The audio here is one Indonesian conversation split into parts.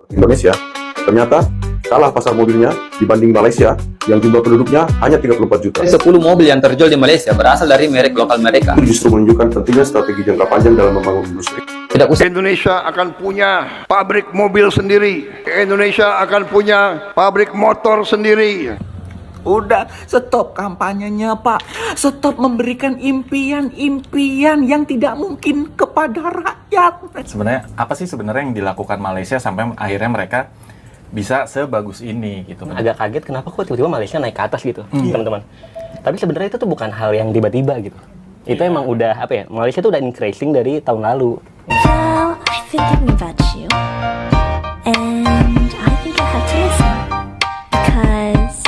Indonesia, ternyata kalah pasar mobilnya dibanding Malaysia yang jumlah penduduknya hanya 34 juta. 10 mobil yang terjual di Malaysia berasal dari merek lokal mereka. Itu justru menunjukkan pentingnya strategi jangka panjang dalam membangun industri. Tidak usah Indonesia akan punya pabrik mobil sendiri. Indonesia akan punya pabrik motor sendiri. Udah, stop kampanyenya, Pak. Stop memberikan impian-impian yang tidak mungkin kepada rakyat. Sebenarnya apa sih sebenarnya yang dilakukan Malaysia sampai akhirnya mereka bisa sebagus ini gitu? Agak kaget kenapa kok tiba-tiba Malaysia naik ke atas gitu, teman-teman. Tapi sebenarnya itu tuh bukan hal yang tiba-tiba gitu. Itu emang udah apa ya? Malaysia tuh udah increasing dari tahun lalu. Well, I thinking about you, and I think I have to listen because.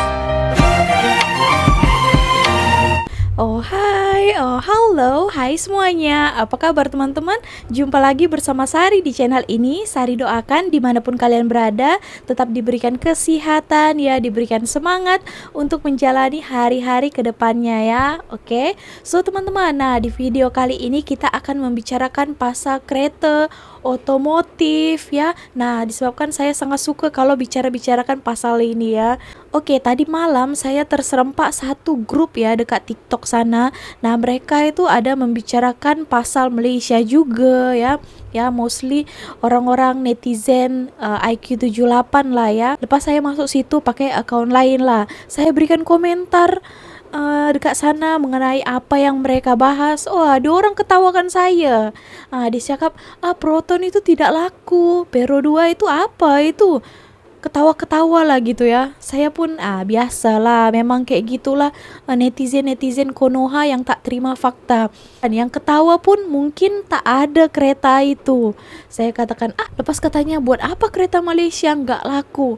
Halo, hai semuanya. Apa kabar teman-teman? Jumpa lagi bersama Sari di channel ini. Sari doakan dimanapun kalian berada tetap diberikan kesehatan ya, diberikan semangat untuk menjalani hari-hari ke depannya ya. Oke. So teman-teman, nah di video kali ini kita akan membicarakan pasar kereta otomotif ya. Nah, disebabkan saya sangat suka kalau bicarakan pasal ini ya. Oke, tadi malam saya terserempak satu grup ya dekat TikTok sana. Nah, mereka itu ada membicarakan pasal Malaysia juga ya. Ya, mostly orang-orang netizen IQ 78 lah ya. Lepas saya masuk situ pakai account lain lah. Saya berikan komentar dekat sana mengenai apa yang mereka bahas. Oh, ada orang ketawakan saya. Dia cakap, Proton itu tidak laku, Pero 2 itu apa itu? Ketawa-ketawa lah gitu ya. Saya pun biasalah, memang kayak gitulah netizen-netizen Konoha yang tak terima fakta. Dan yang ketawa pun mungkin tak ada kereta itu. Saya katakan, lepas katanya buat apa kereta Malaysia nggak laku?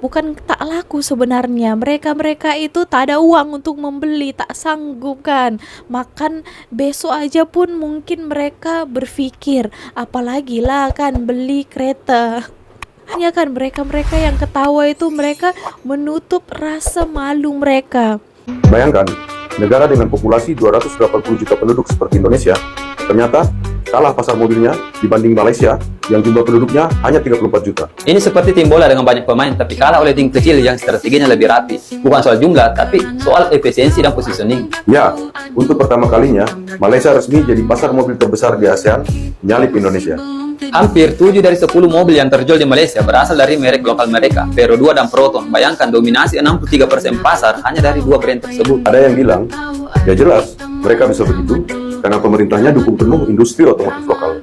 Bukan tak laku sebenarnya, mereka itu tak ada uang untuk membeli, tak sanggup kan. Makan besok aja pun mungkin mereka berpikir, apalagi lah kan beli kereta. Ya kan, mereka yang ketawa itu mereka menutup rasa malu mereka. Bayangkan, negara dengan populasi 280 juta penduduk seperti Indonesia, ternyata kalah pasar mobilnya dibanding Malaysia yang jumlah penduduknya hanya 34 juta. Ini seperti tim bola dengan banyak pemain tapi kalah oleh tim kecil yang strateginya lebih rapi. Bukan soal jumlah tapi soal efisiensi dan positioning. Ya, untuk pertama kalinya Malaysia resmi jadi pasar mobil terbesar di ASEAN, nyalip Indonesia. Hampir 7 dari 10 mobil yang terjual di Malaysia berasal dari merek lokal mereka, Pero 2 dan Proton. Bayangkan dominasi 63% pasar hanya dari dua brand tersebut. Ada yang bilang, ya jelas mereka bisa begitu karena pemerintahnya dukung penuh industri otomotif lokal.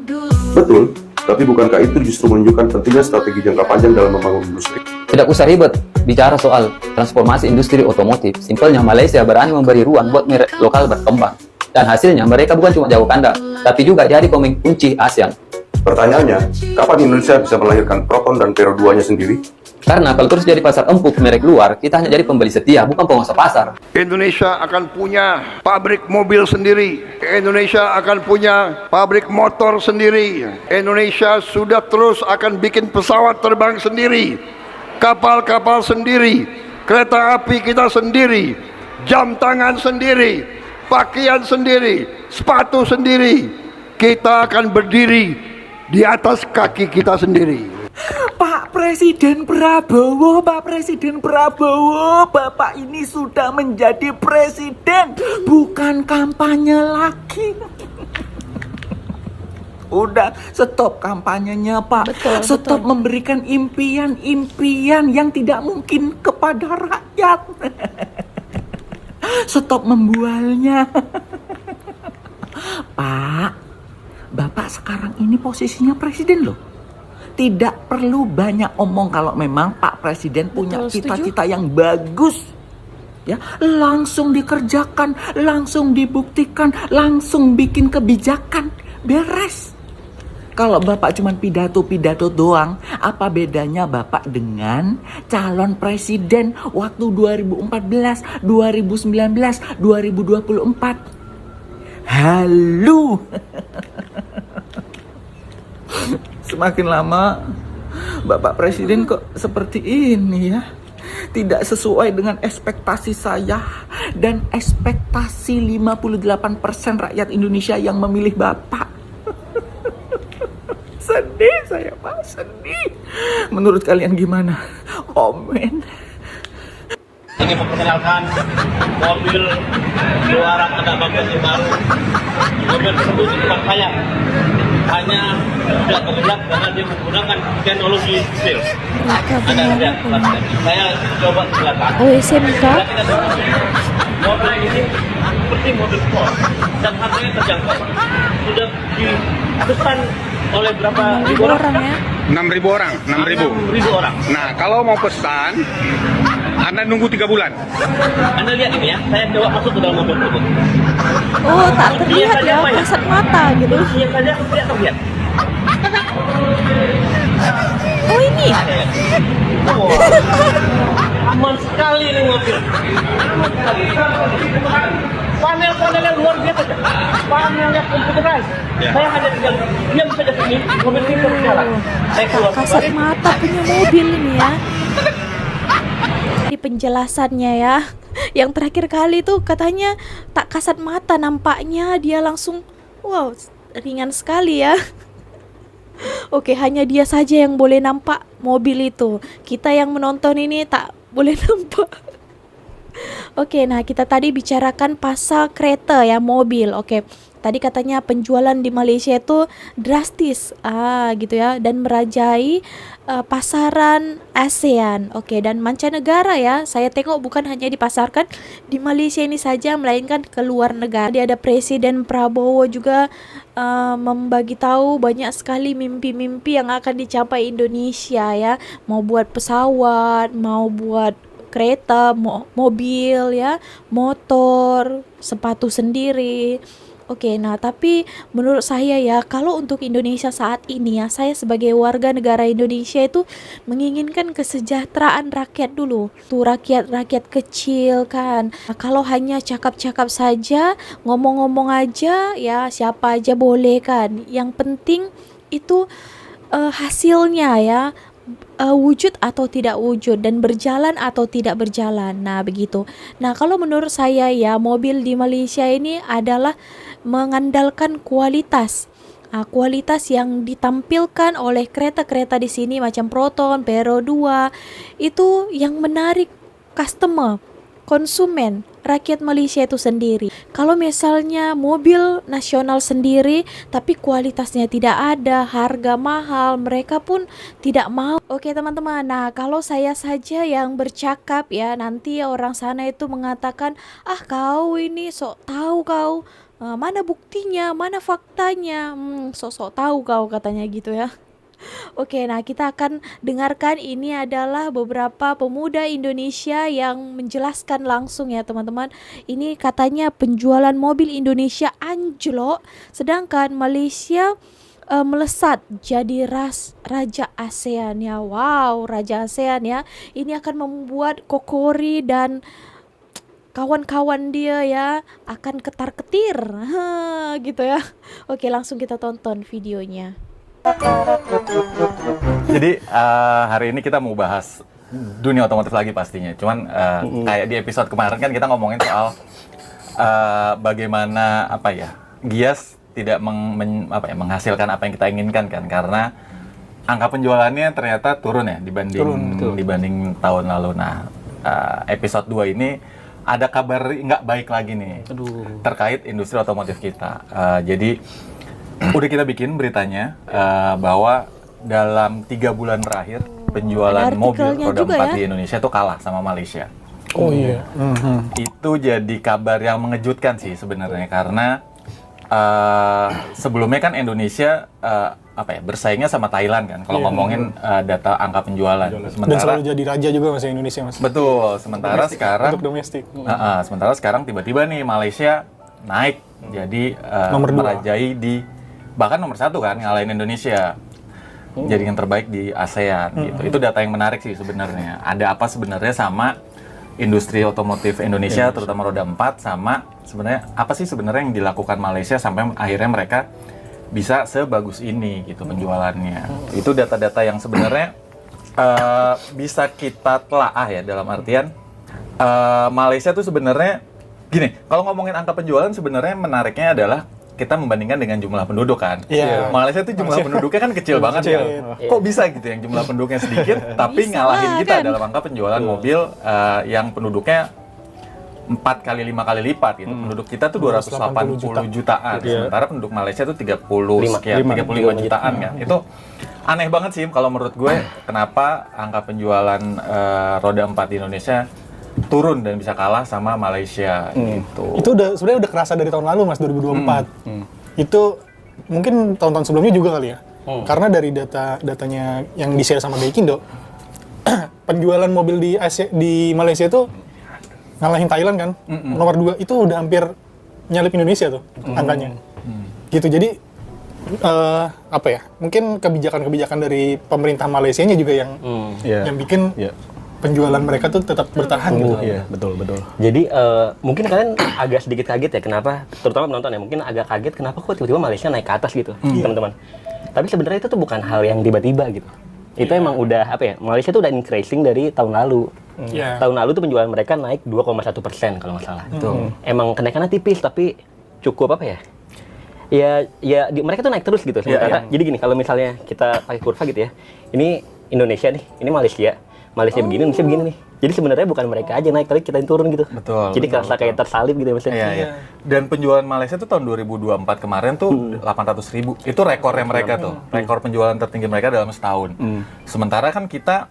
Betul, tapi bukankah itu justru menunjukkan pentingnya strategi jangka panjang dalam membangun industri? Tidak usah ribet bicara soal transformasi industri otomotif. Simpelnya Malaysia berani memberi ruang buat merek lokal berkembang. Dan hasilnya mereka bukan cuma jago kandang, tapi juga jadi pemain kunci ASEAN. Pertanyaannya, kapan Indonesia bisa melahirkan Proton dan Pero 2-nya sendiri? Karena kalau terus jadi pasar empuk merek luar, kita hanya jadi pembeli setia, bukan penguasa pasar. Indonesia akan punya pabrik mobil sendiri. Indonesia akan punya pabrik motor sendiri. Indonesia sudah terus akan bikin pesawat terbang sendiri, kapal-kapal sendiri, kereta api kita sendiri, jam tangan sendiri, pakaian sendiri, sepatu sendiri. Kita akan berdiri di atas kaki kita sendiri. Pak Presiden Prabowo, Bapak ini sudah menjadi presiden, bukan kampanye lagi. Udah, stop kampanyenya, Pak. Stop memberikan impian-impian yang tidak mungkin kepada rakyat. Stop membualnya. Pak, Bapak sekarang ini posisinya presiden loh. Tidak perlu banyak omong kalau memang Pak Presiden punya cita-cita yang bagus. Ya, langsung dikerjakan, langsung dibuktikan, langsung bikin kebijakan. Beres. Kalau Bapak cuma pidato-pidato doang, apa bedanya Bapak dengan calon presiden waktu 2014, 2019, 2024? Halo. Semakin lama Bapak Presiden kok seperti ini ya. Tidak sesuai dengan ekspektasi saya dan ekspektasi 58% rakyat Indonesia yang memilih Bapak. Sedih saya, Pak, sedih. Menurut kalian gimana? Komen. Ingin memperkenalkan mobil keluaran ada bagian yang baru. Mobil tersebut bukan saya, hanya tidak terlihat karena dia menggunakan teknologi steel. Ada lihat, saya coba silakan. Oh, SMK. Mobil ini seperti mobil sport dan harganya terjangkau. Sudah dipesan oleh berapa ribu orang ya? 6.000 orang, 6.000 orang. Nah, kalau mau pesan, Anda nunggu 3 bulan. Anda lihat ini ya, saya coba masuk ke dalam mobil tersebut. Oh, tak terlihat ya, kasat mata gitu. Iya saja tidak terlihat. Oh, ini. Wow. Aman sekali ini mobil. Panel-panel yang luar biasa. Panel yang computerized. Saya hanya tinggal diam saja sini, mobil ini berjalan. Saya keluar Kasat mata punya mobil ini ya. Di penjelasannya ya, yang terakhir kali tuh katanya tak kasat mata, nampaknya dia langsung wow, ringan sekali ya. Oke, hanya dia saja yang boleh nampak mobil itu. Kita yang menonton ini tak boleh nampak. Oke, nah kita tadi bicarakan pasar kereta ya, mobil. Oke, tadi katanya penjualan di Malaysia itu drastis, gitu ya, dan merajai pasaran ASEAN. Oke, dan mancanegara ya. Saya tengok bukan hanya dipasarkan di Malaysia ini saja, melainkan ke luar negara. Dia ada Presiden Prabowo juga membagi tahu banyak sekali mimpi-mimpi yang akan dicapai Indonesia ya. Mau buat pesawat, mau buat kereta, mobil ya, motor, sepatu sendiri. Oke, nah tapi menurut saya ya, kalau untuk Indonesia saat ini ya, saya sebagai warga negara Indonesia itu menginginkan kesejahteraan rakyat dulu. Tuh rakyat kecil kan. Nah, kalau hanya cakap-cakap saja, ngomong-ngomong aja ya, siapa aja boleh kan. Yang penting itu hasilnya ya. Wujud atau tidak wujud, dan berjalan atau tidak berjalan. Nah begitu. Nah kalau menurut saya ya, mobil di Malaysia ini adalah mengandalkan kualitas. Kualitas yang ditampilkan oleh kereta-kereta di sini macam Proton, Vero 2 itu yang menarik customer, konsumen, rakyat Malaysia itu sendiri. Kalau misalnya mobil nasional sendiri tapi kualitasnya tidak ada, harga mahal, mereka pun tidak mau. Oke teman-teman, nah kalau saya saja yang bercakap ya, nanti orang sana itu mengatakan, kau ini sok tahu kau, mana buktinya, mana faktanya, sok-sok tahu kau, katanya gitu ya. Oke, nah kita akan dengarkan, ini adalah beberapa pemuda Indonesia yang menjelaskan langsung ya teman-teman. Ini katanya penjualan mobil Indonesia anjlok, sedangkan Malaysia melesat jadi raja ASEAN ya. Wow, raja ASEAN ya. Ini akan membuat Kokori dan kawan-kawan dia ya akan ketar-ketir gitu ya. Oke, langsung kita tonton videonya. Jadi hari ini kita mau bahas dunia otomotif lagi pastinya. Cuman kayak di episode kemarin kan kita ngomongin soal bagaimana Gias tidak menghasilkan apa yang kita inginkan kan, karena angka penjualannya ternyata turun ya dibanding tahun lalu. Nah episode 2 ini ada kabar nggak baik lagi nih terkait industri otomotif kita. Jadi udah kita bikin beritanya bahwa dalam 3 bulan terakhir penjualan mobil roda 4 di Indonesia itu kalah sama Malaysia. Oh iya. Itu jadi kabar yang mengejutkan sih sebenarnya, karena sebelumnya kan Indonesia bersaingnya sama Thailand kan kalau ngomongin data angka penjualan. Dan selalu jadi raja juga masih Indonesia, Mas. Betul. Sementara domestik, sekarang untuk domestik. Sementara sekarang tiba-tiba nih Malaysia naik jadi merajai di bahkan nomor 1 kan, ngalahin Indonesia jadi yang terbaik di ASEAN gitu. Itu data yang menarik sih sebenarnya. Ada apa sebenarnya sama industri otomotif Indonesia terutama roda 4, sama sebenarnya apa sih sebenarnya yang dilakukan Malaysia sampai akhirnya mereka bisa sebagus ini gitu penjualannya. Itu data-data yang sebenarnya bisa kita telaah ya, dalam artian Malaysia tuh sebenarnya gini, kalau ngomongin angka penjualan sebenarnya menariknya adalah kita membandingkan dengan jumlah penduduk kan. Iya. Malaysia tuh jumlah penduduknya kan kecil banget Kecil. ya. Kok bisa gitu yang jumlah penduduknya sedikit tapi Bisa ngalahin lah, kita kan? dalam angka penjualan mobil yang penduduknya 4 kali 5 kali lipat gitu. Penduduk kita tuh 280 jutaan. Sementara penduduk Malaysia tuh 35 jutaan kan. Itu aneh banget sih kalau menurut gue kenapa angka penjualan roda 4 di Indonesia turun dan bisa kalah sama Malaysia gitu. Itu sebenarnya udah kerasa dari tahun lalu Mas, 2024. Itu mungkin tahun-tahun sebelumnya juga kali ya. Karena dari datanya yang di-share sama Gaikindo, penjualan mobil di Malaysia itu ngalahin Thailand kan. Nomor 2 itu udah hampir nyalip Indonesia tuh angkanya. Gitu. Jadi apa ya? Mungkin kebijakan-kebijakan dari pemerintah Malaysianya juga yang bikin penjualan mereka tuh tetap bertahan gitu. Iya, betul. Jadi mungkin kalian agak sedikit kaget ya kenapa, terutama penonton ya, mungkin agak kaget kenapa kok tiba-tiba Malaysia naik ke atas gitu, teman-teman. Tapi sebenarnya itu tuh bukan hal yang tiba-tiba gitu. Itu emang udah apa ya? Malaysia tuh udah increasing dari tahun lalu. Tahun lalu tuh penjualan mereka naik 2,1% kalau nggak salah. Emang kenaikannya tipis tapi cukup apa ya? Mereka tuh naik terus gitu. Sementara jadi gini, kalau misalnya kita pakai kurva gitu ya. Ini Indonesia nih, ini Malaysia begini, Indonesia begini nih. Jadi sebenarnya bukan mereka aja naik, tapi kita yang turun gitu. Betul. Jadi kerasa kayak tersalib gitu maksudnya. Iya. Dan penjualan Malaysia tuh tahun 2024 kemarin tuh 800.000. Itu rekornya mereka tuh. Rekor penjualan tertinggi mereka dalam setahun. Sementara kan kita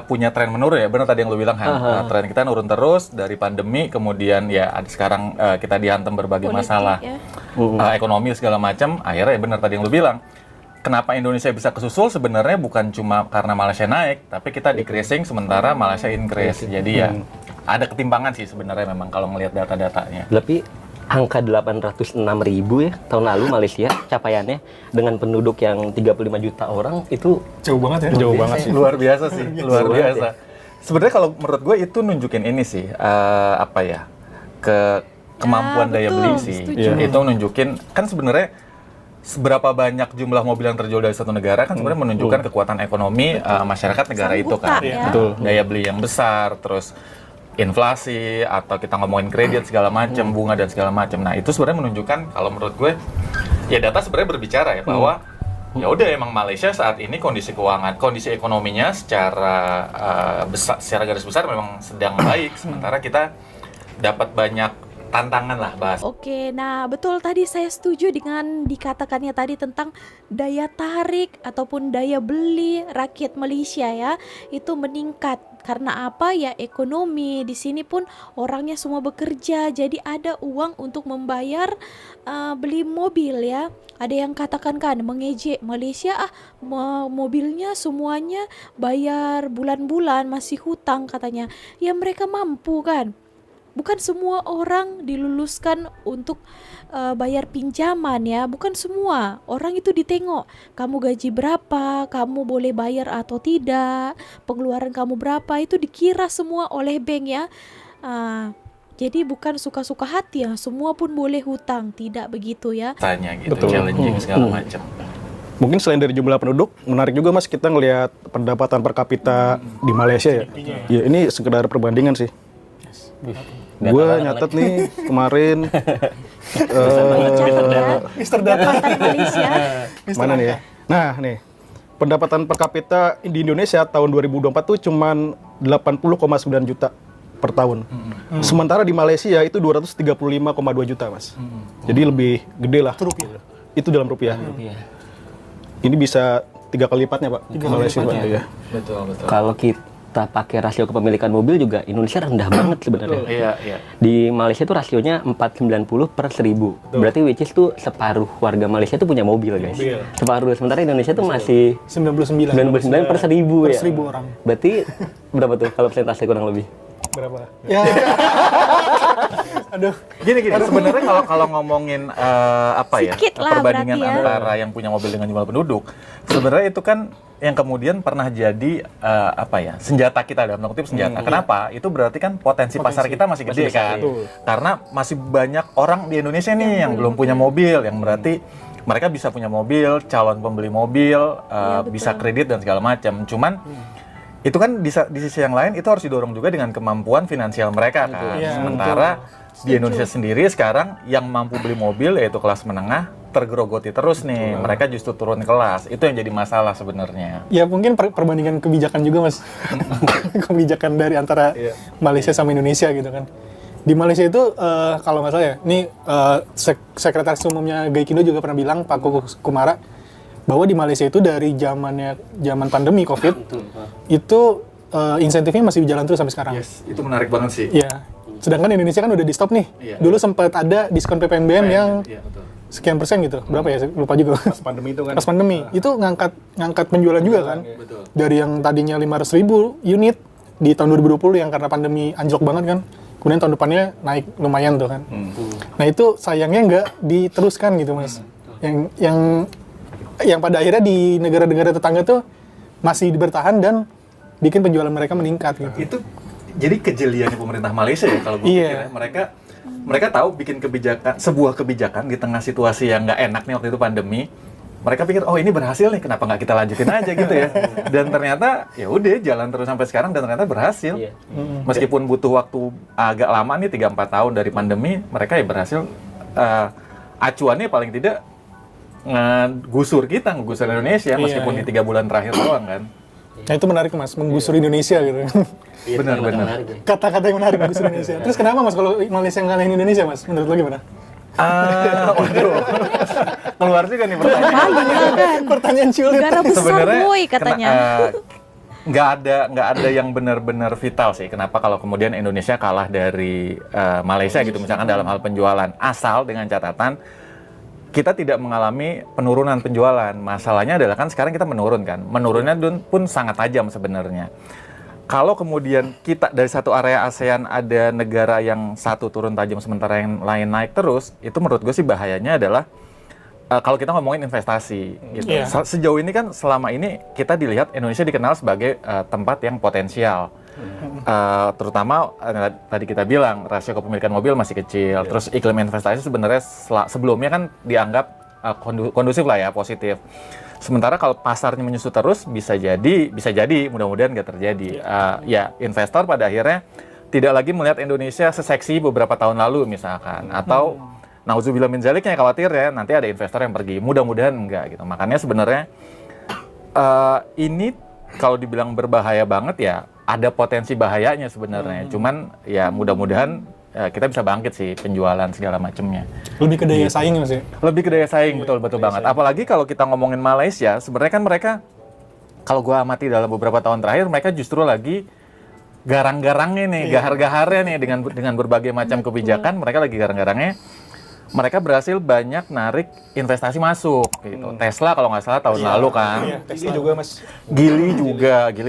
punya tren menurun ya. Benar tadi yang lu bilang Han. Tren kita nurun terus dari pandemi, kemudian ya sekarang kita dihantam berbagai masalah ekonomi segala macam. Akhirnya ya benar tadi yang lu bilang. Kenapa Indonesia bisa kesusul sebenarnya bukan cuma karena Malaysia naik, tapi kita decreasing sementara Malaysia increase. Jadi ya ada ketimpangan sih sebenarnya memang kalau ngelihat data-datanya. Tapi angka 806.000 ya tahun lalu Malaysia capaiannya dengan penduduk yang 35 juta orang itu jauh banget ya. Jauh banget sih. Luar biasa sih, luar biasa. Sebenarnya kalau menurut gue itu nunjukin ini sih kemampuan daya beli sih. Itu nunjukin kan sebenarnya seberapa banyak jumlah mobil yang terjual dari satu negara kan sebenarnya menunjukkan kekuatan ekonomi masyarakat negara itu kan. Betul. Daya beli yang besar, terus inflasi atau kita ngomongin kredit segala macam, bunga dan segala macam. Nah, itu sebenarnya menunjukkan kalau menurut gue ya data sebenarnya berbicara ya bahwa ya udah emang Malaysia saat ini kondisi ekonominya secara garis besar memang sedang baik, sementara kita dapat banyak tantangan lah bahas. Oke, nah betul tadi saya setuju dengan dikatakannya tadi tentang daya tarik ataupun daya beli rakyat Malaysia ya, itu meningkat. Karena apa ya, ekonomi di sini pun orangnya semua bekerja, jadi ada uang untuk membayar beli mobil ya. Ada yang katakan kan mengejek Malaysia mobilnya semuanya bayar bulan-bulan masih hutang katanya. Ya mereka mampu kan. Bukan semua orang diluluskan untuk bayar pinjaman ya. Bukan semua orang itu ditengok kamu gaji berapa, kamu boleh bayar atau tidak, pengeluaran kamu berapa, itu dikira semua oleh bank ya. Jadi bukan suka-suka hati ya, semua pun boleh hutang, tidak begitu ya. Tanya gitu, challenging segala macam. Mungkin selain dari jumlah penduduk, menarik juga Mas kita ngelihat pendapatan per kapita di Malaysia ya. Ya ini sekedar perbandingan sih. Gue nyatet nih kemarin Mister Data Malaysia. Mana nih ya? Nah nih, pendapatan per kapita di Indonesia tahun 2024 tuh cuman 80,9 juta per tahun. Sementara di Malaysia itu 235,2 juta Mas. Jadi lebih gede lah. Itu dalam rupiah. Ini bisa 3 kali lipatnya Pak. Malaysia Pak. Ya. Betul. Kalau kita pakai rasio kepemilikan mobil juga Indonesia rendah banget sebenarnya. Iya. Di Malaysia tuh rasionya 490 per 1000. Berarti which is tuh separuh warga Malaysia tuh punya mobil guys. Separuh. Sementara Indonesia tuh masih 99 per 1000 ya. 1000 orang. Berarti berapa tuh kalau persentase kurang lebih? Berapa? Ya. Aduh. Gini sebenarnya kalau ngomongin Sikit lah perbandingan berarti ya. antara yang punya mobil dengan jumlah penduduk, sebenarnya itu kan yang kemudian pernah jadi senjata kita dalam kutip senjata. Kenapa? Itu berarti kan potensi pasar kita masih gede kan. Karena masih banyak orang di Indonesia nih yang belum punya mobil, yang berarti mereka bisa punya mobil, calon pembeli mobil, bisa kredit dan segala macam. Cuman itu kan di sisi yang lain itu harus didorong juga dengan kemampuan finansial mereka kan. Iya, Sementara di Indonesia sendiri sekarang yang mampu beli mobil yaitu kelas menengah tergerogoti terus nih. Mereka justru turun kelas. Itu yang jadi masalah sebenarnya. Ya mungkin perbandingan kebijakan juga mas. Kebijakan dari antara Malaysia sama Indonesia gitu kan. Di Malaysia itu kalau nggak salah ya, ini Sekretaris Umumnya Gaikindo juga pernah bilang, Pak Kuku Kumara, bahwa di Malaysia itu dari zaman pandemi COVID itu insentifnya masih jalan terus sampai sekarang. Yes, itu menarik banget sih. Iya. Sedangkan Indonesia kan udah di stop nih. Iya. Dulu sempat ada diskon PPNBM yang betul. sekian persen gitu. Berapa ya? Lupa juga. Pas pandemi itu kan. Pas pandemi itu ngangkat penjualan juga kan. Betul. Dari yang tadinya 500.000 unit di tahun 2020 yang karena pandemi anjlok banget kan. Kemudian tahun depannya naik lumayan tuh kan. Nah itu sayangnya nggak diteruskan gitu mas. Yang pada akhirnya di negara-negara tetangga tuh masih bertahan dan bikin penjualan mereka meningkat gitu. Itu jadi kejeliannya pemerintah Malaysia ya kalau gue pikir ya. Mereka tahu bikin sebuah kebijakan di tengah situasi yang nggak enak nih waktu itu pandemi. Mereka pikir oh ini berhasil nih, kenapa nggak kita lanjutin aja gitu ya. Dan ternyata ya udah jalan terus sampai sekarang dan ternyata berhasil. Meskipun butuh waktu agak lama nih 3-4 tahun dari pandemi, mereka ya berhasil. Acuannya paling tidak ngegusur Indonesia meskipun di 3 bulan terakhir doang kan. Nah itu menarik mas, menggusur Indonesia gitu. Benar-benar. Kata-kata yang menarik menggusur Indonesia. Terus kenapa mas kalau Malaysia ngalahin Indonesia mas? Menurut lo gimana? Waduh. Keluar juga nih pertanyaan. Pertanyaan sulit. Negara besar boy katanya. Nggak ada yang benar-benar vital sih. Kenapa kalau kemudian Indonesia kalah dari Malaysia gitu misalkan dalam hal penjualan. Asal dengan catatan kita tidak mengalami penurunan penjualan. Masalahnya adalah kan sekarang kita menurun kan. Menurunnya pun sangat tajam sebenarnya. Kalau kemudian kita dari satu area ASEAN ada negara yang satu turun tajam sementara yang lain naik terus, itu menurut gue sih bahayanya adalah kalau kita ngomongin investasi gitu. Sejauh ini kan selama ini kita dilihat Indonesia dikenal sebagai tempat yang potensial. Terutama tadi kita bilang rasio kepemilikan mobil masih kecil, terus iklim investasi sebenarnya sebelumnya kan dianggap kondusif lah ya, positif. Sementara kalau pasarnya menyusut terus bisa jadi mudah-mudahan nggak terjadi. Ya investor pada akhirnya tidak lagi melihat Indonesia seseksi beberapa tahun lalu misalkan, atau nauzubillah min zaliknya khawatir ya nanti ada investor yang pergi. Mudah-mudahan enggak gitu. Makanya sebenarnya ini kalau dibilang berbahaya banget ya ada potensi bahayanya sebenarnya. Cuman ya mudah-mudahan kita bisa bangkit sih penjualan segala macamnya. Lebih ke daya saing mas ya? Lebih ke daya saing, betul banget. Apalagi kalau kita ngomongin Malaysia, sebenarnya kan mereka kalau gua amati dalam beberapa tahun terakhir mereka justru lagi garang-garangnya nih, gahar-gaharnya nih dengan berbagai macam kebijakan, mereka lagi garang-garangnya. Mereka berhasil banyak narik investasi masuk gitu. Tesla kalau nggak salah tahun lalu kan. Tesla juga mas. Gili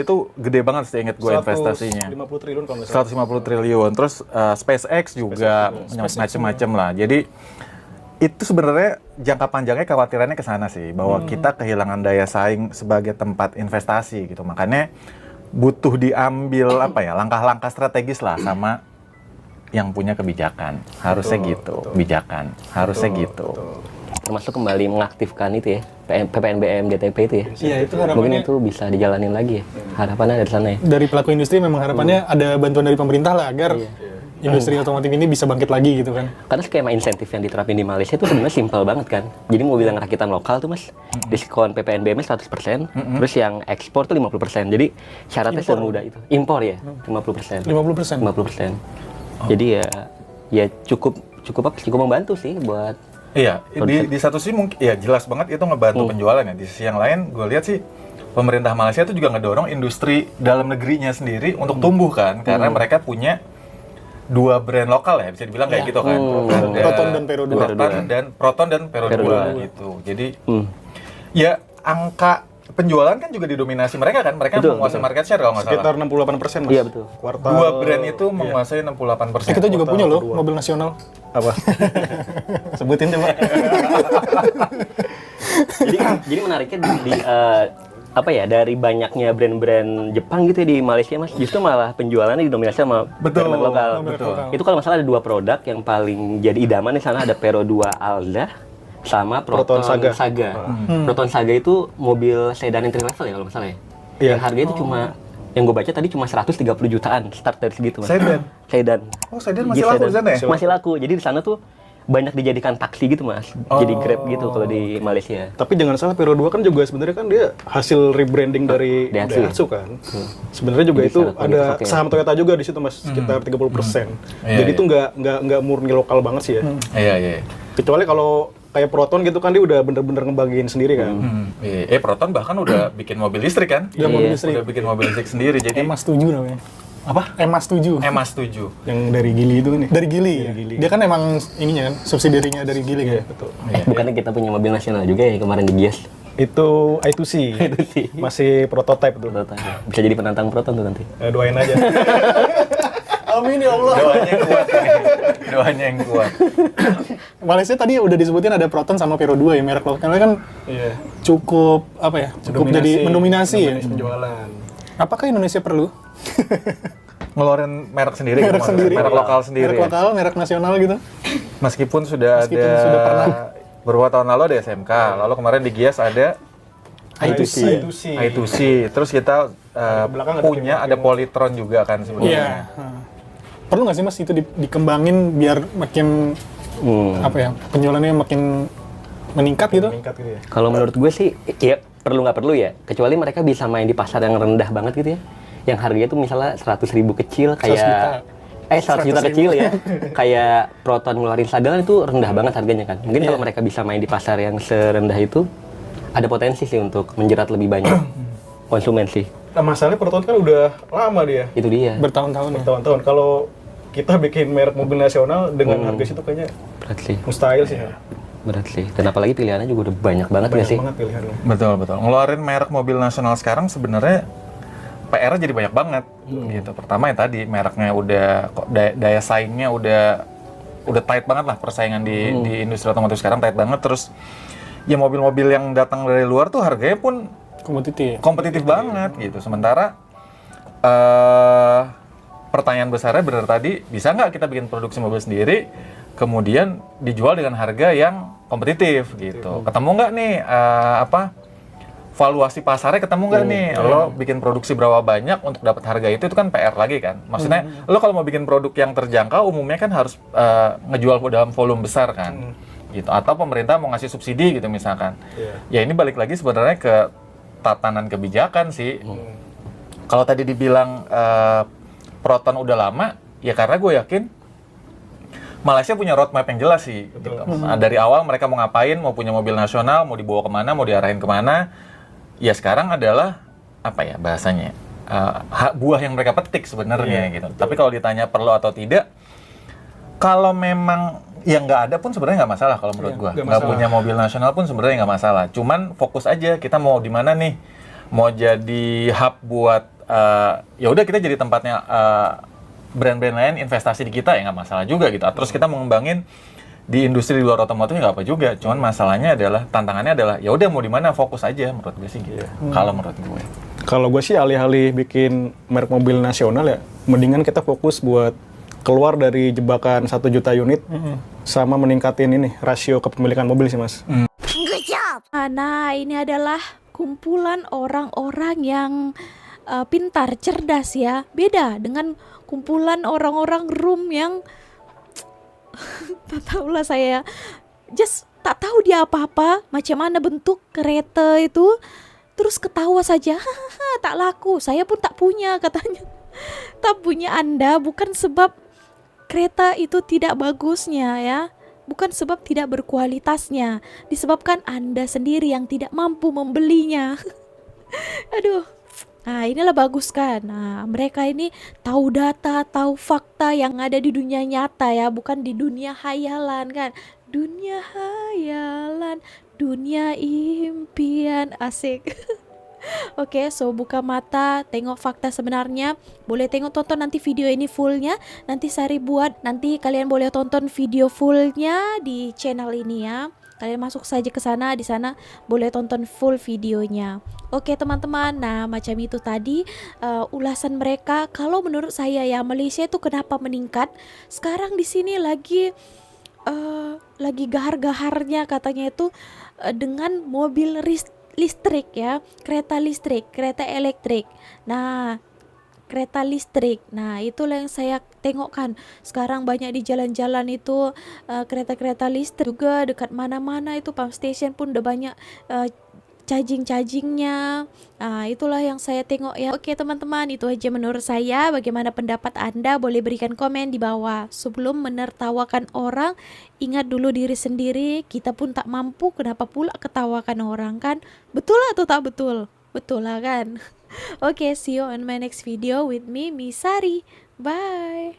tuh gede banget sih inget gue investasinya. 150 triliun kalau nggak salah. 150 triliun. Terus SpaceX juga macam-macam lah. Jadi itu sebenarnya jangka panjangnya kekhawatirannya ke sana sih, bahwa kita kehilangan daya saing sebagai tempat investasi gitu. Makanya butuh diambil langkah-langkah strategis lah sama yang punya kebijakan. Harusnya harusnya gitu. Termasuk kembali mengaktifkan itu ya, PPNBM, DTP itu ya. Iya, itu harapannya. Mungkin itu bisa dijalanin lagi ya. Harapannya dari sana ya. Dari pelaku industri memang harapannya ada bantuan dari pemerintah lah agar industri otomotif ini bisa bangkit lagi gitu kan. Karena skema insentif yang diterapin di Malaysia itu sebenarnya simpel banget kan. Jadi mobil yang rakitan lokal tuh mas, diskon PPNBM 100%, terus yang ekspor tuh 50%. Jadi syaratnya semudah itu. Impor ya, 50%. 50%. Jadi ya cukup membantu sih buat. Iya, di satu sisi mungkin ya jelas banget itu ngebantu penjualan ya. Di sisi yang lain gue lihat sih pemerintah Malaysia itu juga ngedorong industri dalam negerinya sendiri untuk tumbuh kan, karena mereka punya 2 brand lokal ya, bisa dibilang kayak gitu kan. Proton dan Pero 2. Proton dan Pero 2 gitu. Jadi ya angka penjualan kan juga didominasi mereka kan, mereka menguasai market share kalau nggak salah. Sekitar 68%. Iya betul. Kuartal. 2 brand itu menguasai 68%. Kita juga punya loh mobil nasional. Apa? Sebutin coba. jadi menariknya dari banyaknya brand-brand Jepang gitu ya di Malaysia mas, justru malah penjualannya didominasi sama brand lokal. Itu kalau masalah ada 2 produk yang paling jadi idaman di sana, ada Pero 2 Alda sama Proton Saga. Proton Saga itu mobil sedan entry level ya kalau nggak salah ya. Yang harganya itu cuma Yang gue baca tadi cuma 130 jutaan start dari segitu, Mas. Sedan. Oh, sedan masih laku di sana ya? Masih laku. Jadi di sana tuh banyak dijadikan taksi gitu, Mas. Jadi Grab gitu kalau di Malaysia. Tapi jangan salah, Vero 2 kan juga sebenarnya kan dia hasil rebranding dari Daihatsu kan. Sebenarnya juga Jadi itu sangat ada manufacturing. saham Toyota juga di situ, Mas, sekitar 30%. Jadi itu nggak murni lokal banget sih ya. Iya. Kecuali kalau kayak Proton gitu kan dia udah bener-bener ngembagiin sendiri kan. Proton bahkan udah bikin mobil listrik kan? Udah mobil listrik. Udah bikin mobil listrik sendiri. Jadi EMAS 7 namanya. apa? EMAS 7. EMAS 7. Yang dari Geely itu kan ya? Dari Geely. Dia kan emang ininya kan, subsidiarinya dari Geely kan. Betul. Bukannya kita punya mobil nasional juga ya kemarin di Gias? Itu I2C. Masih prototype tuh. Bisa jadi penantang Proton tuh nanti. Doain aja. Amin ya Allah. Doanya yang kuat. Doanya yang kuat. Malaysia tadi udah disebutin ada Proton sama Vero 2 ya, merek lokalnya kan cukup apa ya? Cukup jadi mendominasi ya. Penjualan. Apakah Indonesia perlu Ngeluarin merek sendiri, merek sendiri, merek lokal sendiri. merek lokal, merek nasional gitu? Meskipun sudah pernah. beberapa tahun lalu ada SMK, lalu kemarin di Gias ada I2C. Terus kita Belakang ada punya ada Polytron juga kan Iya. sebenarnya. Perlu nggak sih Mas itu dikembangin biar makin apa ya, penjualannya makin meningkat gitu? Kalau menurut gue sih, ya perlu nggak perlu ya. Kecuali mereka bisa main di pasar yang rendah banget gitu ya. Yang harganya tuh misalnya 100.000 kecil kayak 100 juta kecil ya. Kayak Proton ngeluarin sedan itu rendah banget harganya kan. Mungkin kalau mereka bisa main di pasar yang serendah itu, ada potensi sih untuk menjerat lebih banyak konsumen sih. Nah, masalahnya Proton kan udah lama dia. Itu dia. Bertahun-tahun ya. Bertahun-tahun. Kalau kita bikin merek mobil nasional dengan harga situ kayaknya Berat sih. mustahil sih. Berat sih. Dan apalagi pilihannya juga udah banyak banget nggak sih? Banyak banget pilihannya. Betul. Ngeluarin merek mobil nasional sekarang sebenarnya PR-nya jadi banyak banget gitu. Pertama ya tadi mereknya udah daya saingnya udah tight banget lah, persaingan di industri otomotif sekarang tight banget. Terus ya mobil-mobil yang datang dari luar tuh harganya pun kompetitif banget gitu. Sementara pertanyaan besarnya benar tadi, bisa nggak kita bikin produksi mobil sendiri kemudian dijual dengan harga yang kompetitif gitu. Ketemu nggak nih valuasi pasarnya ketemu nggak nih? Lo bikin produksi berapa banyak untuk dapat harga itu kan PR lagi kan. Maksudnya lo kalau mau bikin produk yang terjangkau umumnya kan harus ngejual dalam volume besar kan. Gitu. Atau pemerintah mau ngasih subsidi gitu misalkan. Ya ini balik lagi sebenarnya ke tatanan kebijakan sih. Kalau tadi dibilang Proton udah lama, ya karena gue yakin Malaysia punya roadmap yang jelas sih. Gitu. Dari awal mereka mau ngapain, mau punya mobil nasional, mau dibawa kemana, mau diarahin kemana. Ya sekarang adalah apa ya bahasanya buah yang mereka petik sebenarnya gitu. Tapi kalau ditanya perlu atau tidak, kalau memang yang nggak ada pun sebenarnya nggak masalah kalau menurut gua. Nggak punya mobil nasional pun sebenarnya nggak masalah. Cuman fokus aja kita mau di mana nih. Mau jadi hub buat ya udah kita jadi tempatnya brand-brand lain investasi di kita ya nggak masalah juga gitu. Terus kita mau ngembangin di industri di luar otomotif nggak apa juga. Cuman masalahnya adalah tantangannya adalah ya udah mau di mana fokus aja menurut gue sih gitu. Kalau menurut gue. Kalau gue sih alih-alih bikin merek mobil nasional ya, mendingan kita fokus buat keluar dari jebakan 1 juta unit sama meningkatin ini rasio kepemilikan mobil sih Mas. Good job. Nah, ini adalah kumpulan orang-orang yang pintar, cerdas ya. Beda dengan kumpulan orang-orang room yang tak tahu lah saya. Just tak tahu dia apa-apa, macam mana bentuk kereta itu. Terus ketawa saja, tak laku. Saya pun tak punya katanya. Tak punya Anda bukan sebab kereta itu tidak bagusnya ya. Bukan sebab tidak berkualitasnya, disebabkan Anda sendiri yang tidak mampu membelinya. Aduh. Nah, inilah bagus kan. Nah, mereka ini tahu data, tahu fakta yang ada di dunia nyata ya, bukan di dunia hayalan kan. Dunia hayalan, dunia impian, asik. Oke, so buka mata, tengok fakta sebenarnya. Boleh tonton nanti video ini fullnya. Nanti Sari buat, nanti kalian boleh tonton video fullnya di channel ini ya. Kalian masuk saja ke sana, di sana boleh tonton full videonya. Oke teman-teman, nah macam itu tadi ulasan mereka. Kalau menurut saya ya Malaysia itu kenapa meningkat? Sekarang di sini lagi gahar-gaharnya katanya itu dengan mobil listrik ya, kereta listrik, kereta elektrik. Nah kereta listrik. Nah, itulah yang saya tengokkan. Sekarang banyak di jalan-jalan itu kereta-kereta listrik juga, dekat mana-mana itu pump station pun udah banyak chargingnya. Itulah yang saya tengok ya. Oke teman-teman, itu aja menurut saya. Bagaimana pendapat Anda? Boleh berikan komen di bawah. Sebelum menertawakan orang, ingat dulu diri sendiri. Kita pun tak mampu, kenapa pula ketawakan orang, kan? Betul atau tak betul? Betul lah kan? Oke, see you on my next video with me, Misari. Bye.